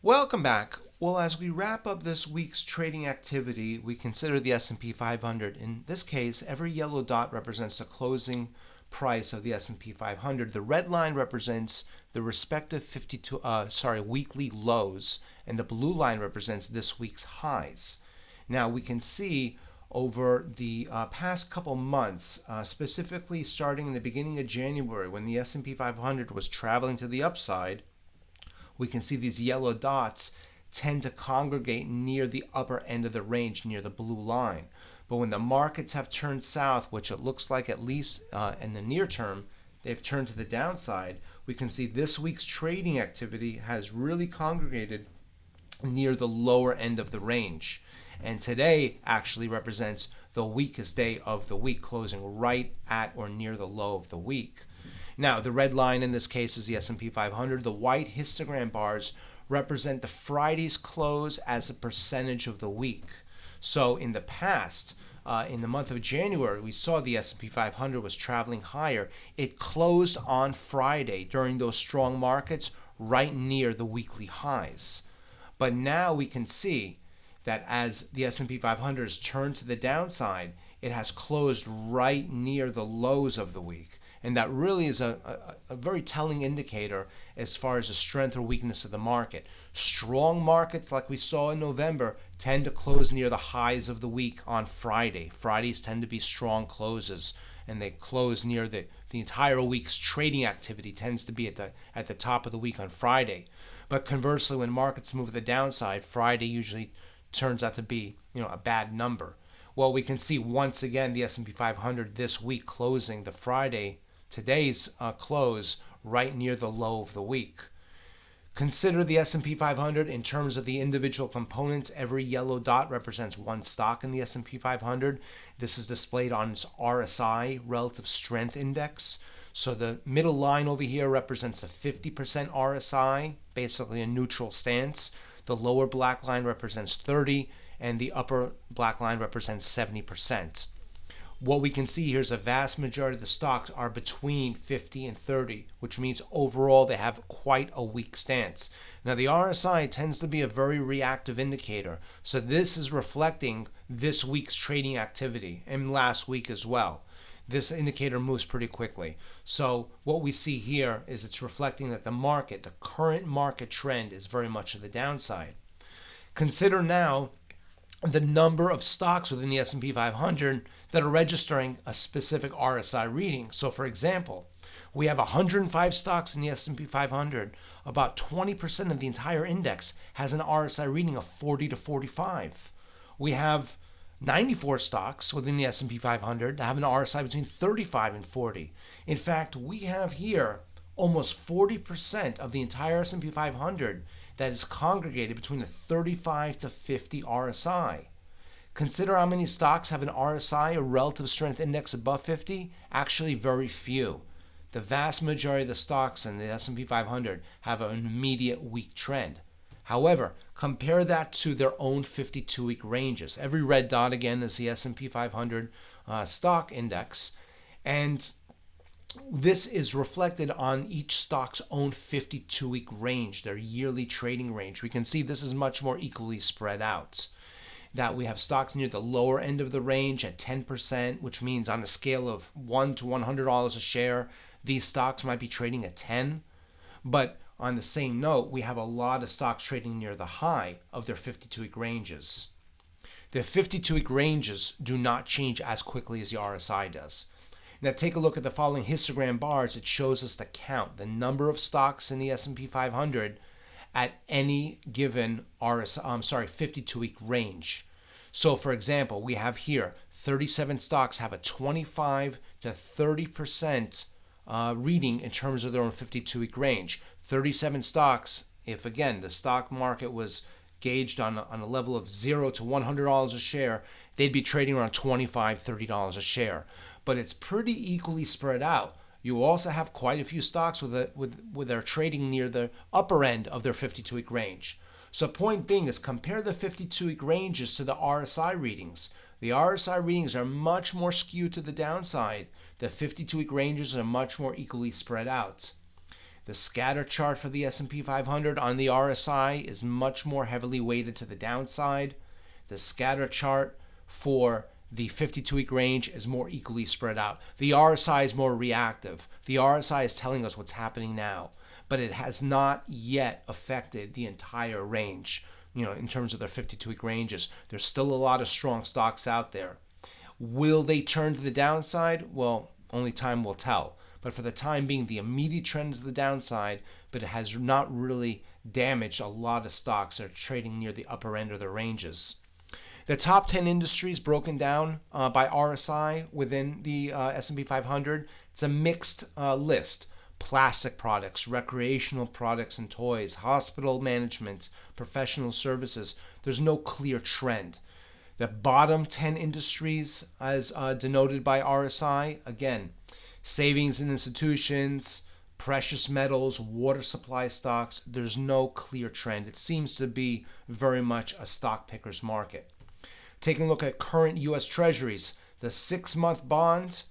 Welcome back. Well, as we wrap up this week's trading activity, we consider the S&P 500. In this case, every yellow dot represents the closing price of the S&P 500. The red line represents the respective weekly lows, and the blue line represents this week's highs. Now we can see over the past couple months, specifically starting in the beginning of January when the S&P 500 was traveling to the upside, we can see these yellow dots tend to congregate near the upper end of the range, near the blue line. But when the markets have turned south, which it looks like at least in the near term, they've turned to the downside, we can see this week's trading activity has really congregated near the lower end of the range. And today actually represents the weakest day of the week, closing right at or near the low of the week. Now, the red line in this case is the S&P 500. The white histogram bars represent the Friday's close as a percentage of the week. So in the past, in the month of January, we saw the S&P 500 was traveling higher. It closed on Friday during those strong markets right near the weekly highs. But now we can see that as the S&P 500 has turned to the downside, it has closed right near the lows of the week. And that really is a very telling indicator as far as the strength or weakness of the market. Strong markets, like we saw in November, tend to close near the highs of the week on Friday. Fridays tend to be strong closes, and they close near the entire week's trading activity tends to be at the top of the week on Friday. But conversely, when markets move to the downside, Friday usually turns out to be a bad number. Well, we can see once again the S&P 500 this week closing the Friday, today's close, right near the low of the week. Consider the S&P 500 in terms of the individual components. Every yellow dot represents one stock in the S&P 500. This is displayed on its RSI, Relative Strength Index. So the middle line over here represents a 50% RSI, basically a neutral stance. The lower black line represents 30, and the upper black line represents 70%. What we can see here is a vast majority of the stocks are between 50 and 30, which means overall they have quite a weak stance. Now, the RSI tends to be a very reactive indicator, so this is reflecting this week's trading activity and last week as well. This indicator moves pretty quickly. So what we see here is it's reflecting that the current market trend is very much to the downside. Consider now the number of stocks within the S&P 500 that are registering a specific RSI reading. So for example, we have 105 stocks in the S&P 500. About 20% of the entire index has an RSI reading of 40 to 45. We have 94 stocks within the S&P 500 that have an RSI between 35 and 40. In fact, we have here almost 40% of the entire S&P 500 that is congregated between a 35 to 50 RSI. Consider how many stocks have an RSI, a relative strength index, above 50. Actually, very few. The vast majority of the stocks in the S&P 500 have an immediate weak trend. However, compare that to their own 52-week ranges. Every red dot again is the S&P 500 stock index, and this is reflected on each stock's own 52-week range, their yearly trading range. We can see this is much more equally spread out. That we have stocks near the lower end of the range at 10%, which means on a scale of $1 to $100 a share, these stocks might be trading at 10. But on the same note, we have a lot of stocks trading near the high of their 52-week ranges. The 52-week ranges do not change as quickly as the RSI does. Now take a look at the following histogram bars. It shows us the count, the number of stocks in the S&P 500 at any given 52-week range. So for example, we have here 37 stocks have a 25 to 30% reading in terms of their own 52-week range. 37 stocks, if again the stock market was gauged on a level of $0 to $100 a share, they'd be trading around $25, $30 a share. But it's pretty equally spread out. You also have quite a few stocks with their trading near the upper end of their 52-week range. So point being is compare the 52-week ranges to the RSI readings. The RSI readings are much more skewed to the downside. The 52-week ranges are much more equally spread out. The scatter chart for the S&P 500 on the RSI is much more heavily weighted to the downside. The scatter chart for the 52-week range is more equally spread out. The RSI is more reactive. The RSI is telling us what's happening now, but it has not yet affected the entire range. In terms of their 52-week ranges, there's still a lot of strong stocks out there. Will they turn to the downside? Well, only time will tell. But for the time being, the immediate trend is the downside, but it has not really damaged a lot of stocks that are trading near the upper end of their ranges. The top 10 industries broken down by RSI within the S&P 500, it's a mixed list. Plastic products, recreational products and toys, hospital management, professional services. There's no clear trend. The bottom 10 industries, as denoted by RSI, again, savings and institutions, precious metals, water supply stocks, there's no clear trend. It seems to be very much a stock picker's market. Taking a look at current U.S. Treasuries, the 6-month bond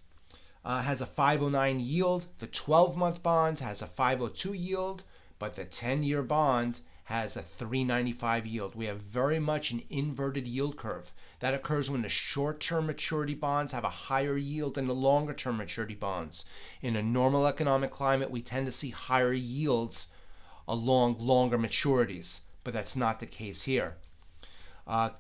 has a 5.09 yield. The 12-month bond has a 5.02 yield, but the 10-year bond has a 3.95 yield. We have very much an inverted yield curve. That occurs when the short-term maturity bonds have a higher yield than the longer-term maturity bonds. In a normal economic climate, we tend to see higher yields along longer maturities, but that's not the case here.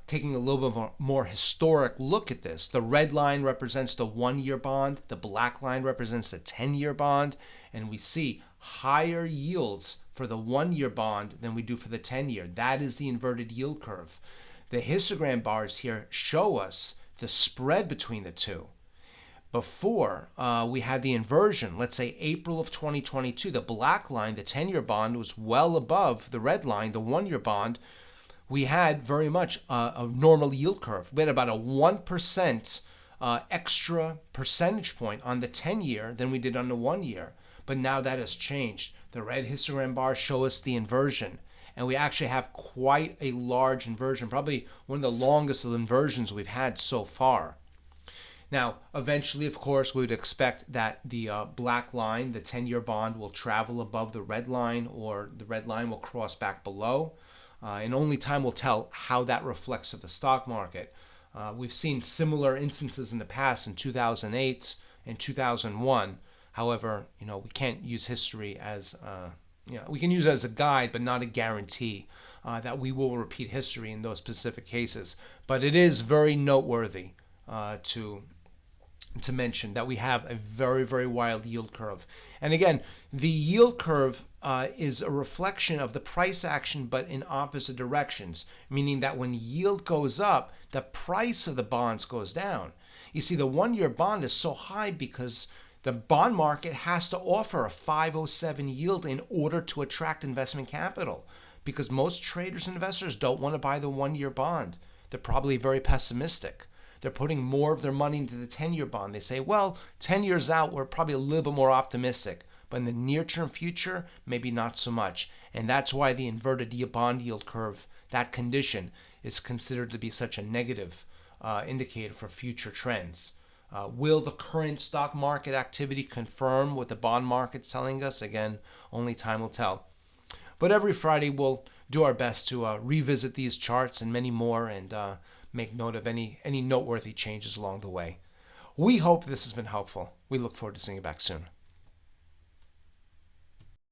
Taking a little bit more historic look at this, the red line represents the 1-year bond, the black line represents the 10-year bond, and we see higher yields for the 1-year bond than we do for the 10-year. That is the inverted yield curve. The histogram bars here show us the spread between the two. Before we had the inversion, let's say April of 2022, the black line, the 10-year bond, was well above the red line, the 1-year bond. We had very much a normal yield curve. We had about a 1% extra percentage point on the 10-year than we did on the 1-year. But now that has changed. The red histogram bars show us the inversion. And we actually have quite a large inversion, probably one of the longest inversions we've had so far. Now, eventually, of course, we would expect that the black line, the 10-year bond, will travel above the red line, or the red line will cross back below. And only time will tell how that reflects to the stock market. We've seen similar instances in the past in 2008 and 2001. However, we can't use history as, we can use it as a guide, but not a guarantee that we will repeat history in those specific cases. But it is very noteworthy to mention that we have a very, very wild yield curve. And again, the yield curve is a reflection of the price action, but in opposite directions, meaning that when yield goes up, the price of the bonds goes down. You see, the 1-year bond is so high because the bond market has to offer a 5.07 yield in order to attract investment capital, because most traders and investors don't want to buy the 1-year bond. They're probably very pessimistic. They're putting more of their money into the 10-year bond. They say, well, 10 years out, we're probably a little bit more optimistic. But in the near-term future, maybe not so much. And that's why the inverted bond yield curve, that condition, is considered to be such a negative indicator for future trends. Will the current stock market activity confirm what the bond market's telling us? Again, only time will tell. But every Friday, we'll do our best to revisit these charts and many more, and make note of any noteworthy changes along the way. We hope this has been helpful. We look forward to seeing you back soon.